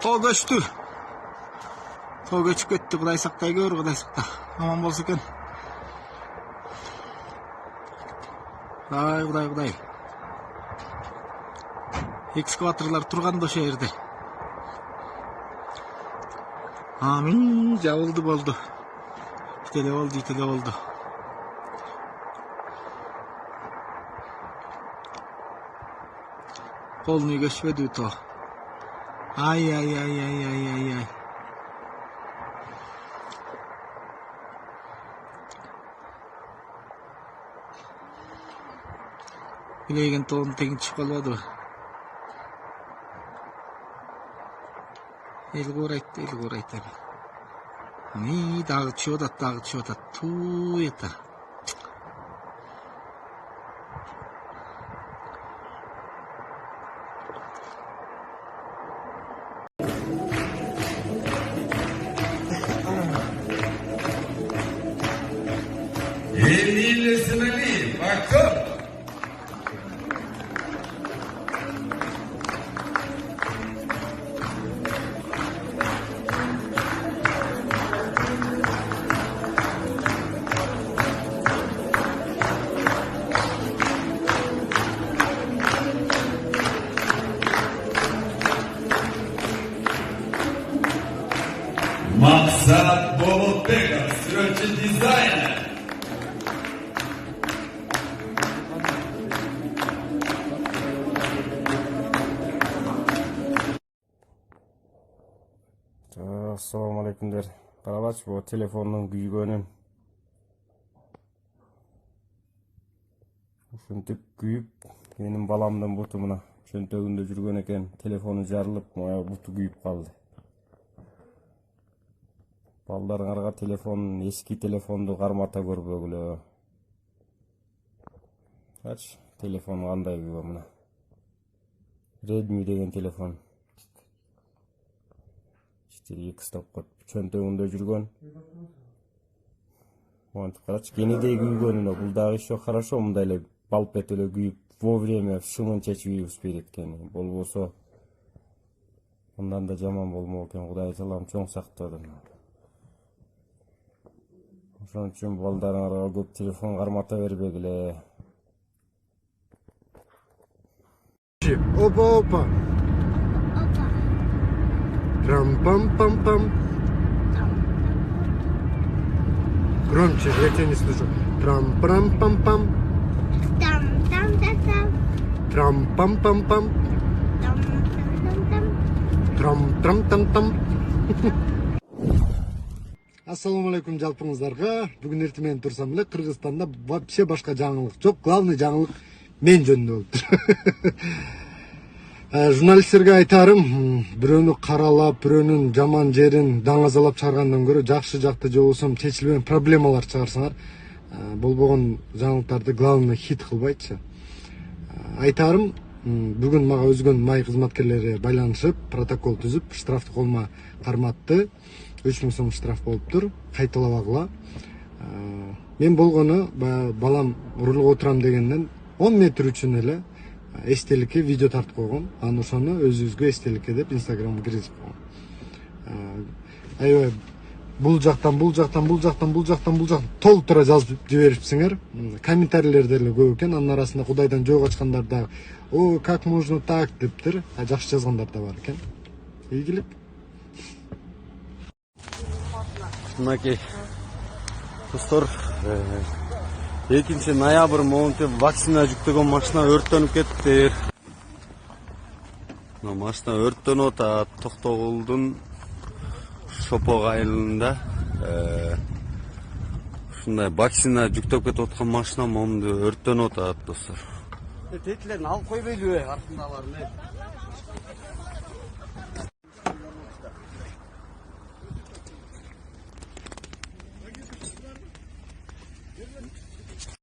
Tol göçtü. Tol göçüp ketdi. Kuday saktay gör, kuday sakta. Aman bolsa eкен. Kuday. Ekskavatorlar turganda o'sha yerda. Amin, jabıldı boldu. Itele oldu. Polnuy göçmedi to. Ay. Bilegen to'g'ri tegin chiqib qoladi. El qo'raydi. Ani dag'i chiyodat. Tu eta. Yenilisini bakın. Maksat Bolotbekov, sürücü dizayner. Assalamu alaikum. Qaralaç bu telefonun güygönün. Uşuntip güyüp benim balamdan butumuna çöntөгүндө жүргөн экен. Telefonu жарылып, моя буту güyüp kaldı. Балдарыңарга eski telefondu кармата көрбөгүлө. Kaç telefon кандай күйгөн мына. Redmi деген telefon. 4X stop çöntөгүндө жүргөн. Монтип карачы, кенедей күйгөнүнө бул дагы еще хорошо, мындай эле балп этип эле күйүп, вовремя шыңын чечип успейт экен. Болбосо мындан да жаман болмок экен. Кудай салам чоң сактадым. Ошон үчүн балдарыңарга көп телефон кармата бербегиле. Опа. Трам-пам-пам-пам. Громче, я тебя не слышу. Трам-прам-пам-пам. Там-там-там-там. Трам-пам-пам-пам. Там-там-там-там. Трам-трам-там-там. Ассаламу алейкум жалпыңыздарга. Бүгүн эртең менен турсам эле Кыргызстанда вообще башка жаңылык жок. Главный жаңылык мен жөнүндө болуптур. Журналисттерге айтарым, бирөөнү каралап, бирөөнүн жаман жерин даңазалап чыгаргандан көрө жакшы жакты же болбосо чечилбеген проблемалар чыгарсаңар, болбогон жаңылыктарды главный хит кылбайтчы. Айтарым, бүгүн мага өзгөн май кызматкерлери байланышып, протокол түзүп, штрафты колума карматты. 3000 сом штраф болуптур. Кайталабагыла. Мен болгону балам рулга отурам дегенден 10 метр үчүн эле эстеликке видео тартып койгом. Аны ошону өзүбүзгө эстеликке деп Instagramга киргизип койгом. Аябай бул жактан толук тура жазып жиберипсиңер. Комментарийлер деле көп экен. Анын арасында Кудайдан жөө качкандар да, "О, как можно так" дептир. Жакшы жазгандар да бар экен. Ийгилик. Мынакей достор, 2 ноябрь моментте вакцина жүктөгөн машина өрттөнүп кетти. Машина өрттөнүп атат Токтогулдун Шопок айылында. Ушундай вакцина жүктөп кетип аткан машина моментте өрттөнүп атат достор. Тетилерин алып койбойлубу артындагыларын?